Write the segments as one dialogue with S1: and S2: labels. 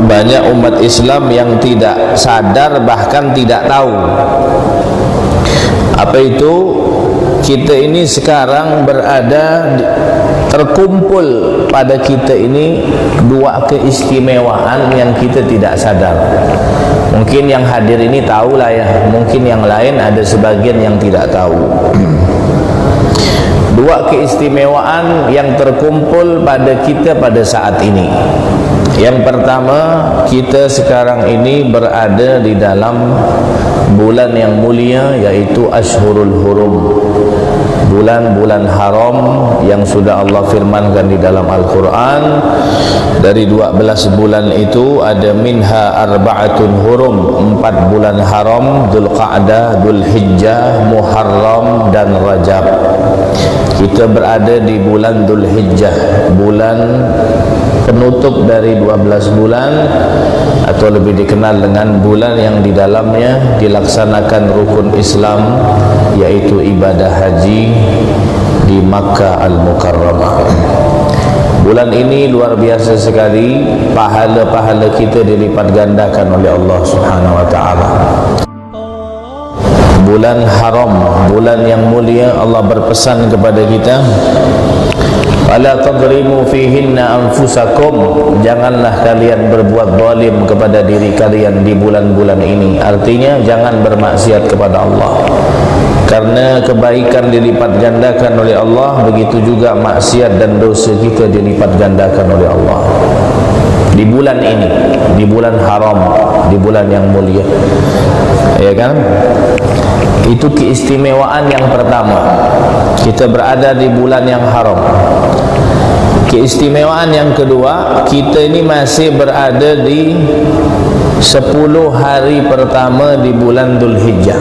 S1: banyak umat Islam yang tidak sadar, bahkan tidak tahu apa itu. Kita ini sekarang berada terkumpul pada kita ini dua keistimewaan yang kita tidak sadar. Mungkin yang hadir ini tahulah ya, mungkin yang lain ada sebagian yang tidak tahu. Dua keistimewaan yang terkumpul pada kita pada saat ini. Yang pertama, kita sekarang ini berada di dalam bulan yang mulia, yaitu Ashhurul Hurum, bulan-bulan haram yang sudah Allah firmankan di dalam Al-Quran. Dari 12 bulan itu ada minha arba'atun hurum, 4 bulan haram, Dzulqa'dah, Dzulhijjah, Muharram dan Rajab. Kita berada di bulan Dzulhijjah, bulan penutup dari 12 bulan, atau lebih dikenal dengan bulan yang di dalamnya dilaksanakan rukun Islam, yaitu ibadah haji di Makkah Al-Mukarramah. Bulan ini luar biasa sekali, pahala-pahala kita dilipat gandakan oleh Allah Subhanahu wa taala. Bulan haram, bulan yang mulia, Allah berpesan kepada kita, wala tadrimu fihinna anfusakum, janganlah kalian berbuat zalim kepada diri kalian di bulan-bulan ini. Artinya jangan bermaksiat kepada Allah, karena kebaikan dilipat gandakan oleh Allah, begitu juga maksiat dan dosa kita dilipat gandakan oleh Allah di bulan ini, di bulan haram, di bulan yang mulia, ya kan? Itu keistimewaan yang pertama, kita berada di bulan yang haram. Keistimewaan yang kedua, kita ini masih berada di 10 hari pertama di bulan Dzulhijjah.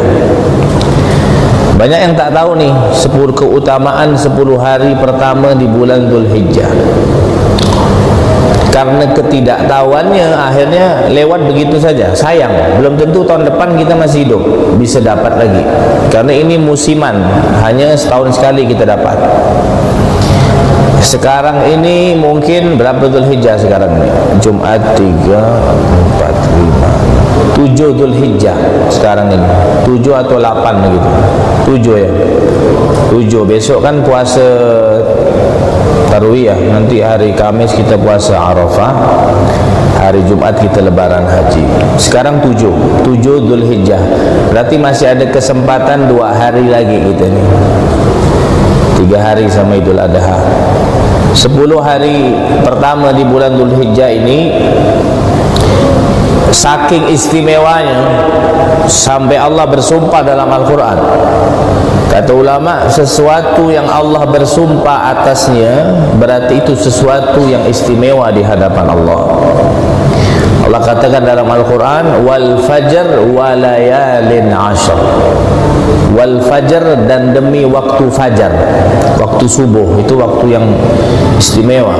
S1: Banyak yang tak tahu nih keutamaan 10 hari pertama di bulan Dzulhijjah. Karena ketidaktahuannya akhirnya lewat begitu saja. Sayang, belum tentu tahun depan kita masih hidup bisa dapat lagi, karena ini musiman, hanya setahun sekali kita dapat. Sekarang ini mungkin berapa Dzulhijjah sekarang ini? Jumat 3, 4, 5, 7 Dzulhijjah sekarang ini, 7 atau 8 begitu. 7 ya, 7. Besok kan puasa Tarwiyah, nanti hari Kamis kita puasa Arafah, hari Jumat kita lebaran haji. Sekarang 7 Dzulhijjah, berarti masih ada kesempatan 2 hari lagi kita nih, 3 hari sama Idul Adha. 10 hari pertama di bulan Dzulhijjah ini saking istimewanya sampai Allah bersumpah dalam Al-Quran. Kata ulama, sesuatu yang Allah bersumpah atasnya berarti itu sesuatu yang istimewa di hadapan Allah. Allah katakan dalam Al-Quran, wal fajr wa layalin ashr, wal fajr, dan demi waktu fajar, waktu subuh, itu waktu yang istimewa.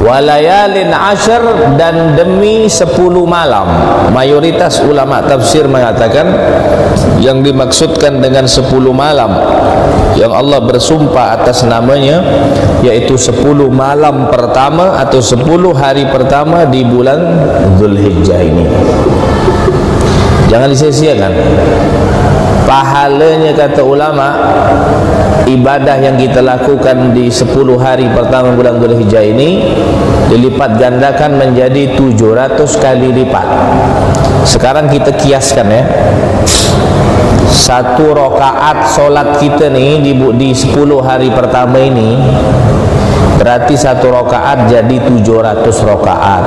S1: Walayalin ashr, dan demi 10 malam. Mayoritas ulama tafsir mengatakan yang dimaksudkan dengan 10 malam yang Allah bersumpah atas namanya, yaitu 10 malam pertama atau 10 hari pertama di bulan Dzulhijjah ini. Jangan disia-siakan pahalanya. Kata ulama, ibadah yang kita lakukan di 10 hari pertama bulan Dzulhijjah ini dilipat gandakan menjadi 700 kali lipat. Sekarang kita kiaskan ya, 1 rakaat solat kita nih di 10 hari pertama ini, berarti 1 rakaat jadi 700 rakaat.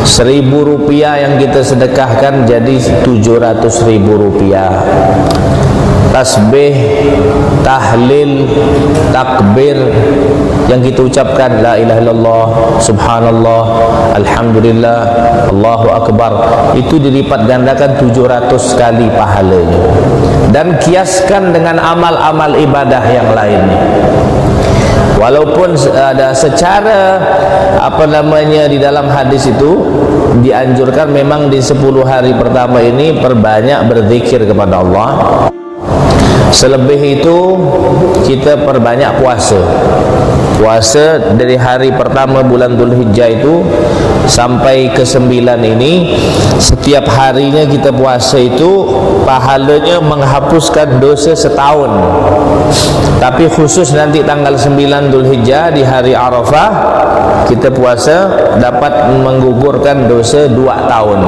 S1: 1.000 rupiah yang kita sedekahkan jadi 700.000 rupiah. Tasbih, tahlil, takbir yang kita ucapkan, la ilaha illallah, subhanallah, alhamdulillah, Allahu akbar, itu dilipat gandakan 700 kali pahalanya. Dan kiaskan dengan amal-amal ibadah yang lainnya. Walaupun ada secara di dalam hadis itu dianjurkan memang di 10 hari pertama ini perbanyak berzikir kepada Allah. Selebih itu kita perbanyak puasa. Puasa dari hari pertama bulan Dzulhijjah itu sampai ke-9 ini, setiap harinya kita puasa itu pahalanya menghapuskan dosa setahun. Tapi khusus nanti tanggal 9 Dzulhijjah di hari Arafah kita puasa dapat menggugurkan dosa 2 tahun.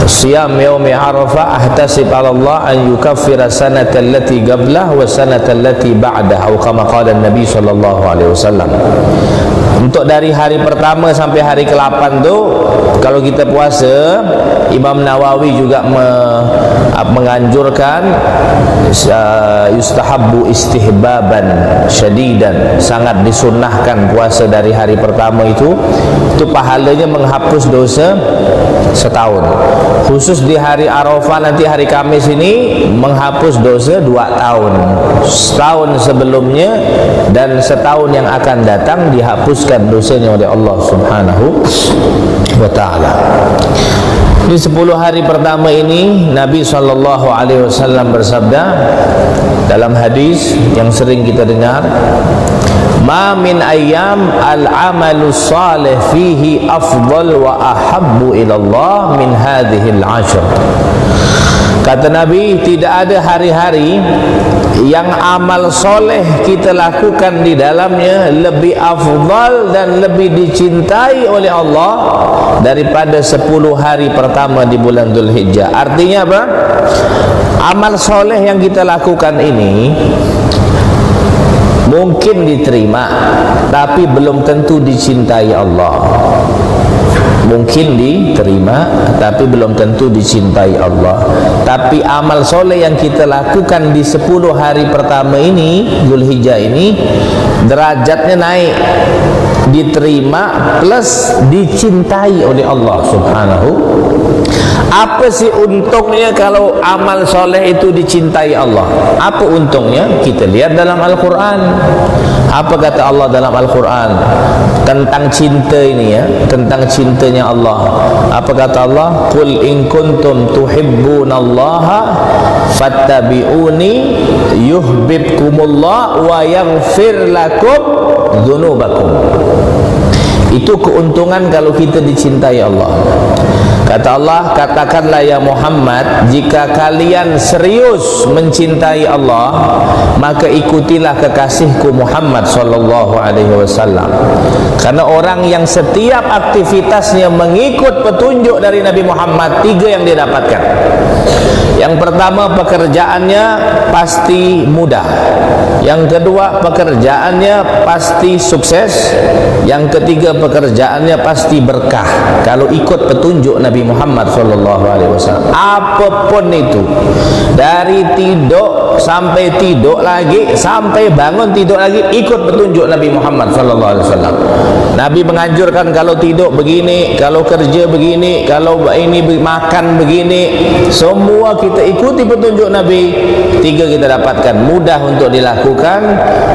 S1: Siyam yaumi Arafah ahtasib 'ala Allah an yukaffira sanata allati qablah wa sanata allati ba'dah, atau kama qala Nabi sallallahu alaihi wasallam. Untuk dari hari pertama sampai hari ke-8 tu kalau kita puasa, Imam Nawawi juga menganjurkan yustahabbu istihbaban syadidan, sangat disunnahkan puasa dari hari pertama itu pahalanya menghapus dosa setahun. Khusus di hari Arafah nanti hari Kamis ini menghapus dosa 2 tahun. Setahun sebelumnya dan setahun yang akan datang dihapuskan dosanya oleh Allah Subhanahu wa ta'ala. Di 10 hari pertama ini Nabi SAW bersabda dalam hadis yang sering kita dengar, ma min ayyam al-amalu salih fihi afdal wa ahabbu ilallah min hadhil ashr. Kata Nabi, tidak ada hari-hari yang amal soleh kita lakukan di dalamnya lebih afdal dan lebih dicintai oleh Allah daripada 10 hari pertama di bulan Dzulhijjah. Artinya apa? Amal soleh yang kita lakukan ini mungkin diterima, tapi belum tentu dicintai Allah. Mungkin diterima, tapi belum tentu dicintai Allah. Tapi amal soleh yang kita lakukan di 10 hari pertama ini, Dzulhijjah ini, derajatnya naik, diterima plus dicintai oleh Allah Subhanahu. Apa sih untungnya kalau amal soleh itu dicintai Allah? Apa untungnya? Kita lihat dalam Al-Quran. Apa kata Allah dalam Al-Quran tentang cinta ini ya, tentang cintanya Allah? Apa kata Allah? Qul in kuntum tuhibbunallaha fattabi'uni yuhibbukumullah wa yaghfir lakum dzunubakum. Itu keuntungan kalau kita dicintai Allah. Kata Allah, katakanlah ya Muhammad, jika kalian serius mencintai Allah, maka ikutilah kekasihku Muhammad sallallahu alaihi wasallam. Karena orang yang setiap aktivitasnya mengikut petunjuk dari Nabi Muhammad, 3 yang dia dapatkan. Yang pertama, pekerjaannya pasti mudah. Yang kedua, pekerjaannya pasti sukses. Yang ketiga, pekerjaannya pasti berkah kalau ikut petunjuk Nabi Muhammad SAW. Apapun itu, dari tidur sampai tidur lagi, sampai bangun tidur lagi, ikut petunjuk Nabi Muhammad SAW. Nabi menganjurkan kalau tidur begini, kalau kerja begini, kalau ini makan begini, semua kita ikuti petunjuk Nabi. 3 kita dapatkan, mudah untuk dilakukan,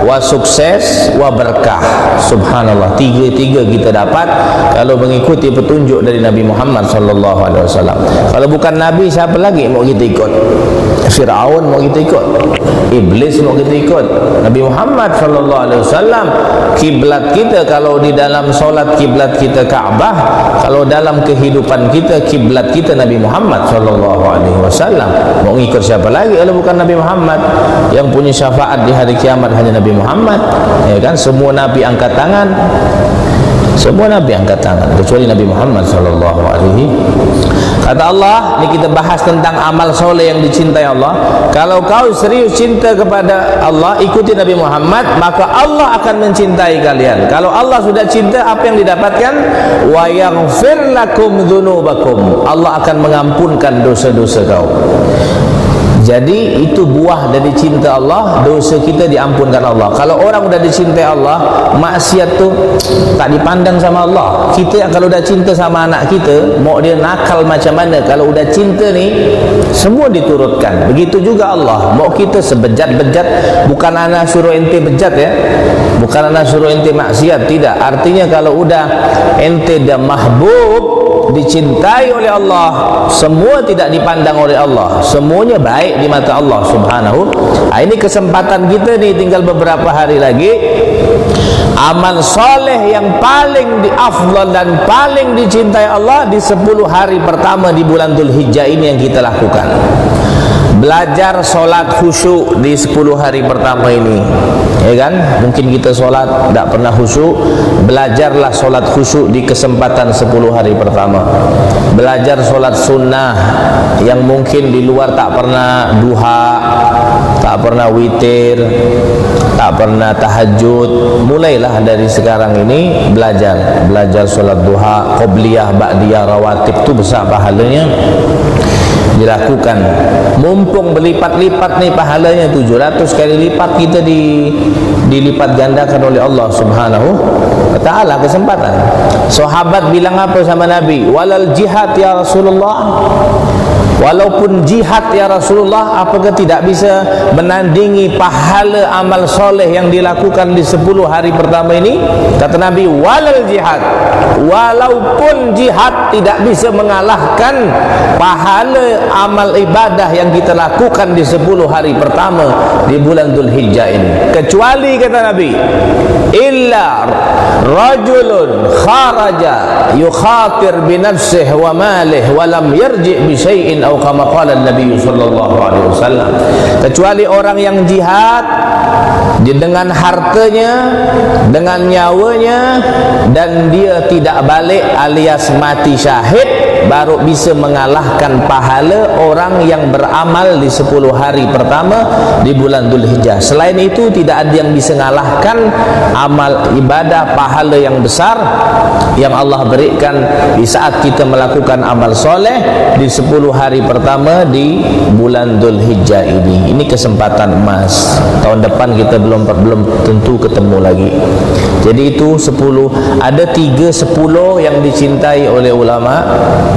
S1: wa sukses, wa berkah. Subhanallah, 3 kita dapat kalau mengikuti petunjuk dari Nabi Muhammad SAW. Kalau bukan Nabi, siapa lagi mau kita ikut? Fir'aun mau kita ikut, Iblis mau kita ikut. Nabi Muhammad SAW kiblat kita. Kalau di dalam solat kiblat kita Ka'bah, kalau dalam kehidupan kita kiblat kita Nabi Muhammad SAW. Mau ikut siapa lagi kalau bukan Nabi Muhammad? Yang punya syafaat di hari kiamat hanya Nabi Muhammad, ya kan? Semua Nabi angkat tangan, semua Nabi angkat tangan kecuali Nabi Muhammad SAW. Kata Allah, ini kita bahas tentang amal soleh yang dicintai Allah. Kalau kau serius cinta kepada Allah, ikuti Nabi Muhammad, maka Allah akan mencintai kalian. Kalau Allah sudah cinta, apa yang didapatkan? Wa yaghfir lakum dzunubakum. Allah akan mengampunkan dosa-dosa kau. Jadi itu buah dari cinta Allah, dosa kita diampunkan Allah. Kalau orang udah dicintai Allah, maksiat tu tak dipandang sama Allah. Kita kalau udah cinta sama anak kita, mau dia nakal macam mana, kalau udah cinta ni semua diturutkan. Begitu juga Allah, mau kita sebejat-bejat, bukan anak suruh ente bejat ya, bukan anak suruh ente maksiat, tidak. Artinya kalau udah ente dah mahbub, dicintai oleh Allah, semua tidak dipandang oleh Allah, semuanya baik di mata Allah Subhanahu. Ini kesempatan kita nih, tinggal beberapa hari lagi amal soleh yang paling afdal dan paling dicintai Allah di 10 hari pertama di bulan Dzulhijjah ini yang kita lakukan. Belajar solat khusyuk di 10 hari pertama ini, ya kan? Mungkin kita solat tak pernah khusyuk, belajarlah solat khusyuk di kesempatan 10 hari pertama. Belajar solat sunnah yang mungkin di luar tak pernah duha, tak pernah witir, tak pernah tahajud. Mulailah dari sekarang ini belajar solat duha, qobliyah, ba'diyah, rawatib, itu besar pahalanya dilakukan. Mumpung berlipat-lipat nih pahalanya, 700 kali lipat kita dilipat gandakan oleh Allah Subhanahu wa ta'ala kesempatan. Sahabat bilang apa sama Nabi? Walal jihad ya Rasulullah, walaupun jihad ya Rasulullah, apakah tidak bisa menandingi pahala amal soleh yang dilakukan di 10 hari pertama ini? Kata Nabi, walal jihad, walaupun jihad tidak bisa mengalahkan pahala amal ibadah yang kita lakukan di 10 hari pertama di bulan Dzulhijjah ini. Kecuali kata Nabi, illa rajulun kharaja yukhatir bi nafsihi wa malihi wa lam yarji' bi syai'in atau kama qala Nabi sallallahu alaihi wasallam, kecuali orang yang jihad dengan hartanya, dengan nyawanya, dan dia tidak balik alias mati syahid, baru bisa mengalahkan pahala orang yang beramal di 10 hari pertama di bulan Dzulhijjah. Selain itu tidak ada yang bisa mengalahkan amal ibadah pahala yang besar yang Allah berikan di saat kita melakukan amal soleh di 10 hari pertama di bulan Dzulhijjah ini. Ini kesempatan emas. Tahun depan kita belum tentu ketemu lagi. Jadi itu 10, ada 3-10 yang dicintai oleh ulama,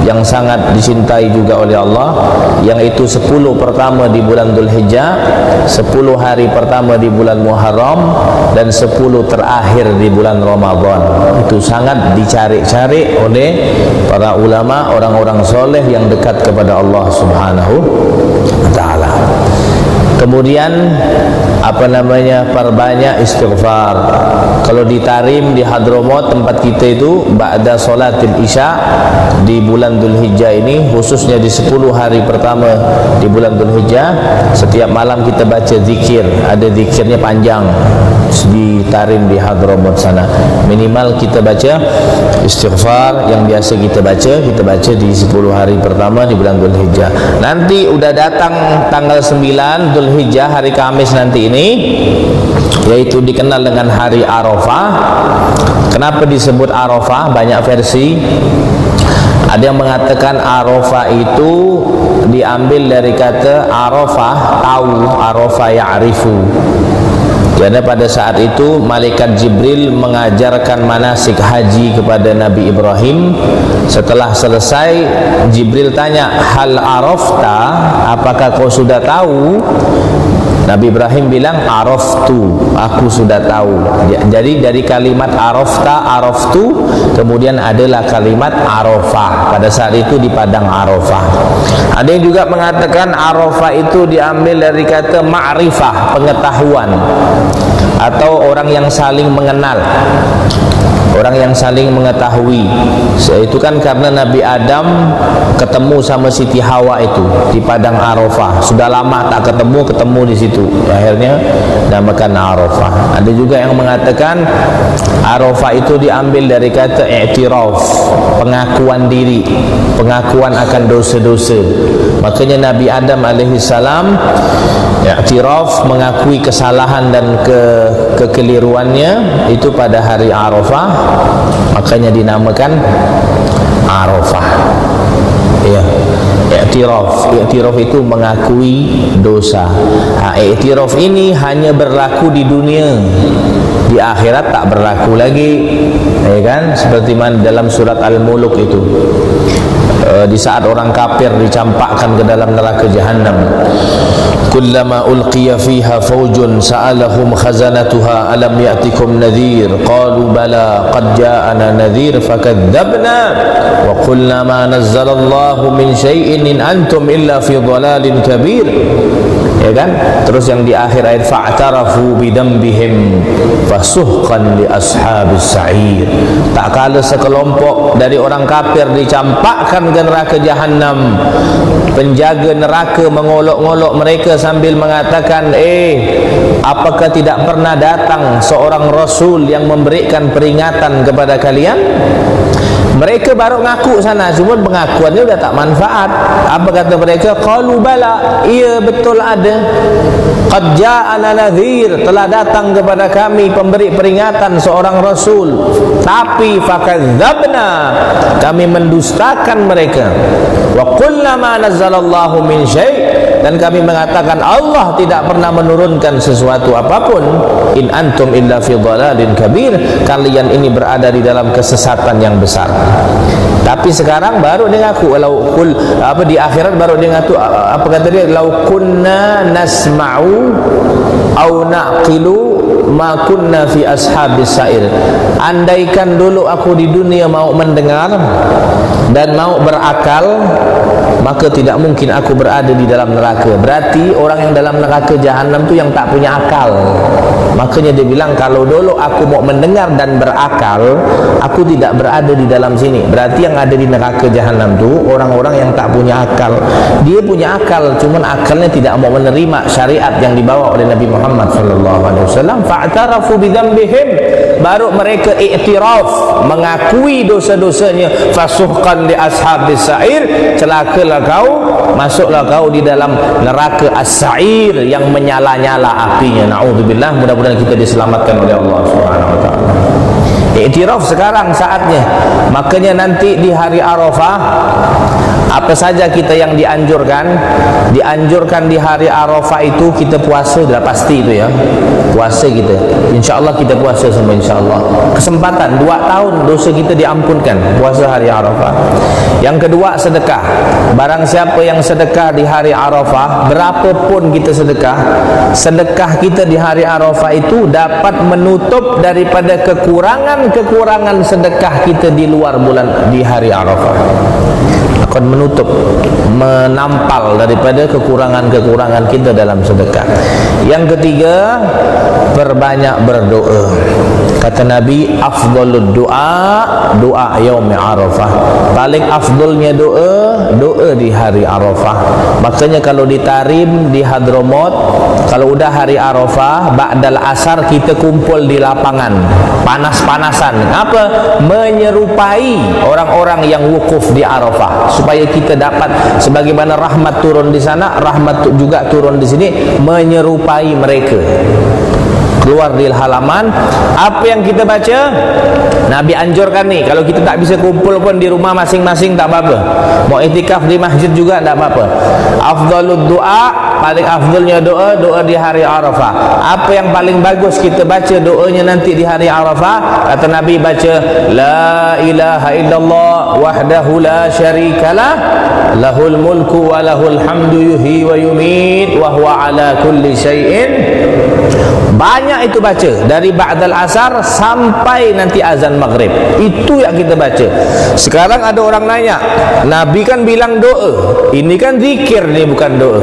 S1: yang sangat dicintai juga oleh Allah, yang itu 10 pertama di bulan Dzulhijjah, 10 hari pertama di bulan Muharram, dan 10 terakhir di bulan Ramadan. Itu sangat dicari-cari oleh para ulama, orang-orang soleh yang dekat kepada Allah Subhanahu wa ta'ala. Kemudian perbanyak istighfar. Kalau di Tarim, di Hadramaut tempat kita itu, ba'da salatil isya di bulan Dzulhijjah ini, khususnya di 10 hari pertama di bulan Dzulhijjah, setiap malam kita baca zikir. Ada zikirnya panjang di Tarim, di Hadramaut sana. Minimal kita baca istighfar yang biasa kita baca di 10 hari pertama di bulan Dzulhijjah. Nanti udah datang tanggal 9 Dzulhijjah, hari Kamis nanti ini, yaitu dikenal dengan hari Arafah. Kenapa disebut Arafah? Banyak versi. Ada yang mengatakan Arafah itu diambil dari kata Arafah, tahu, Arafah ya'rifu. Karena pada saat itu malaikat Jibril mengajarkan manasik haji kepada Nabi Ibrahim. Setelah selesai, Jibril tanya, hal arafta, apakah kau sudah tahu? Nabi Ibrahim bilang, araftu, aku sudah tahu. Jadi dari kalimat arafta, araftu, kemudian adalah kalimat Arafah. Pada saat itu di padang Arafah. Ada yang juga mengatakan Arafah itu diambil dari kata ma'rifah, pengetahuan, atau orang yang saling mengenal, orang yang saling mengetahui. Itu kan karena Nabi Adam ketemu sama Siti Hawa itu di padang Arafah. Sudah lama tak ketemu di situ. Akhirnya namakan Arafah. Ada juga yang mengatakan Arafah itu diambil dari kata i'tiraf, pengakuan diri, pengakuan akan dosa-dosa. Makanya Nabi Adam alaihissalam i'tiraf, mengakui kesalahan dan kekeliruannya itu pada hari Arafah, makanya dinamakan Arafah. Ya, i'tiraf itu mengakui dosa. I'tiraf ini hanya berlaku di dunia, di akhirat tak berlaku lagi, ya kan? Seperti mana dalam surat Al-Muluk itu, di saat orang kafir dicampakkan ke dalam neraka jahanam. Kullama ulqiya fiha fawjun sa'alahum khazanatuha alam ya'tikum nadhir qalu bala qad ja'ana nadhir fakadzabna wa qulna ma nazzalallahu min syai'in in antum illa fi dhalalin kabir. Ya kan? Terus yang di akhir ayat fa'tarafu bidambihim fasuhqan li ashabis sa'ir. Tak kala sekelompok dari orang kafir dicampakkan ke neraka jahanam, penjaga neraka mengolok-olok mereka sambil mengatakan, apakah tidak pernah datang seorang rasul yang memberikan peringatan kepada kalian? Mereka baru ngaku sana, cuma pengakuannya sudah tak manfaat. Apa kata mereka? Qalu bala, iya betul ada. Qad ja'ana nadhir, telah datang kepada kami pemberi peringatan seorang rasul, tapi fakadzabna, kami mendustakan mereka. Wa qulna ma nazzalallahu min syai', dan kami mengatakan Allah tidak pernah menurunkan sesuatu apapun. In antum illa fi dhalalin kabir, kalian ini berada di dalam kesesatan yang besar. Tapi sekarang baru dia ngaku, di akhirat baru dia ngaku, apa kata dia, lau kunna nasma'u au naqilu ma kunna fi ashabis sa'ir. Andaikan dulu aku di dunia mau mendengar dan mau berakal, maka tidak mungkin aku berada di dalam neraka. Berarti orang yang dalam neraka jahanam tu yang tak punya akal. Makanya dia bilang, kalau dulu aku mau mendengar dan berakal, aku tidak berada di dalam sini. Berarti yang ada di neraka jahanam tu orang-orang yang tak punya akal. Dia punya akal, cuman akalnya tidak mau menerima syariat yang dibawa oleh Nabi Muhammad sallallahu alaihi wasallam. Fa'tarafu bidzambihim, baru mereka iktiraf, mengakui dosa-dosanya. Fasuhqan li ashabis sa'ir, celakalah kau, masuklah kau di dalam neraka as-sa'ir yang menyala-nyala apinya. Na'udzubillah, mudah-mudahan kita diselamatkan oleh Allah Subhanahu wa taala. Iktiraf sekarang saatnya. Makanya nanti di hari Arafah, apa saja kita yang dianjurkan di hari Arafah itu kita puasa, sudah pasti itu ya, puasa kita, insyaallah kita puasa semua insyaallah. Kesempatan 2 tahun dosa kita diampunkan, puasa hari Arafah. Yang kedua, sedekah. Barang siapa yang sedekah di hari Arafah, berapapun kita sedekah kita di hari Arafah itu dapat menutup daripada kekurangan sedekah kita di luar bulan di hari Arafah. Akan menutup, menampal daripada kekurangan kita dalam sedekah. Yang ketiga, perbanyak berdoa. Kata Nabi, afdhalud doa yaum Arafah. Paling afdolnya doa di hari Arafah. Makanya kalau di Tarim, di Hadramaut, kalau udah hari Arafah, ba'dal asar kita kumpul di lapangan, panas-panasan. Apa? Menyerupai orang-orang yang wukuf di Arafah, supaya kita dapat sebagaimana rahmat turun di sana, rahmat juga turun di sini, menyerupai mereka. Keluar di halaman, apa yang kita baca, Nabi anjurkan nih, kalau kita tak bisa kumpul pun di rumah masing-masing tak apa-apa, mau itikaf di masjid juga tak apa-apa. Afdhalud doa, paling afdalnya doa di hari Arafah. Apa yang paling bagus kita baca doanya nanti di hari Arafah? Kata Nabi, baca la ilaha illallah wahdahu la syarikalah, lahul mulku wa lahul hamdu yuhyi wa yumit wa huwa ala kulli syai'in. Banyak itu baca dari ba'dal asar sampai nanti azan maghrib. Itu yang kita baca. Sekarang ada orang nanya, Nabi kan bilang doa, ini kan zikir nih, bukan doa.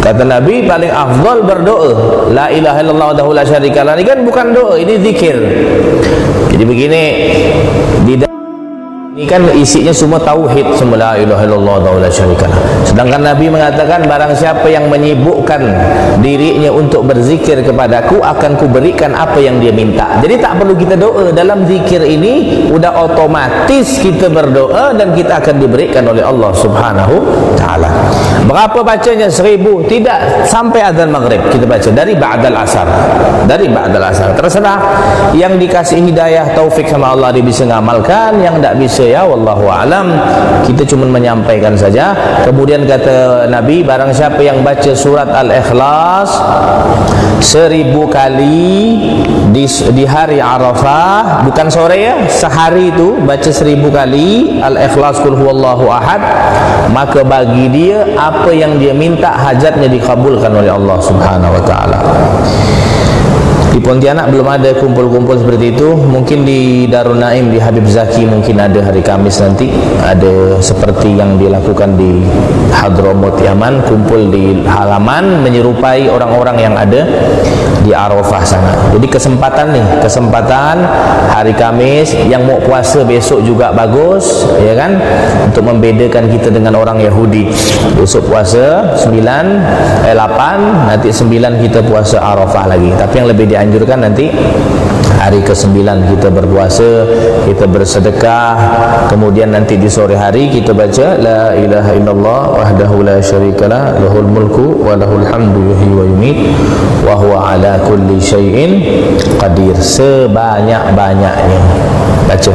S1: Kata Nabi, paling afdal berdoa, la ilaha illallah wahdahu la syarikalah, ini kan bukan doa, ini zikir. Jadi begini, ini kan isinya semua tauhid, semua la ilaha illallah wahdahu la syarikalah. Sedangkan Nabi mengatakan, barang siapa yang menyibukkan dirinya untuk berzikir kepadaku, akan kuberikan apa yang dia minta. Jadi tak perlu kita doa. Dalam zikir ini udah otomatis kita berdoa dan kita akan diberikan oleh Allah Subhanahu taala. Berapa bacanya? 1000? Tidak, sampai azan maghrib kita baca dari ba'dal asar. Dari ba'dal asar. Terserah, yang dikasih hidayah taufik sama Allah dia bisa ngamalkan, yang tak bisa ya wallahu alam, kita cuma menyampaikan saja. Kemudian kata Nabi, barang siapa yang baca surat Al-Ikhlas 1000 kali di hari Arafah, bukan sore ya, sehari itu baca 1000 kali Al-Ikhlas Qul Huwallahu Ahad, maka bagi dia apa yang dia minta hajatnya dikabulkan oleh Allah Subhanahu wa taala. Di Pontianak belum ada kumpul-kumpul seperti itu. Mungkin di Darul Naim, di Habib Zaki mungkin ada hari Kamis nanti. Ada seperti yang dilakukan di Hadramaut Yaman, kumpul di halaman menyerupai orang-orang yang ada di Arafah sana. Jadi kesempatan hari Kamis, yang mau puasa besok juga bagus, ya kan, untuk membedakan kita dengan orang Yahudi. Besok puasa 8, nanti 9 kita puasa Arafah lagi. Tapi yang lebih dianjurkan nanti hari ke-9 kita berpuasa, kita bersedekah, kemudian nanti di sore hari kita baca la ilaha illallah wahdahu la syarikalah lahul mulku wa lahul hamdu yuhyi wa yumiit wa huwa ala kulli syai'in qadir, sebanyak-banyaknya baca.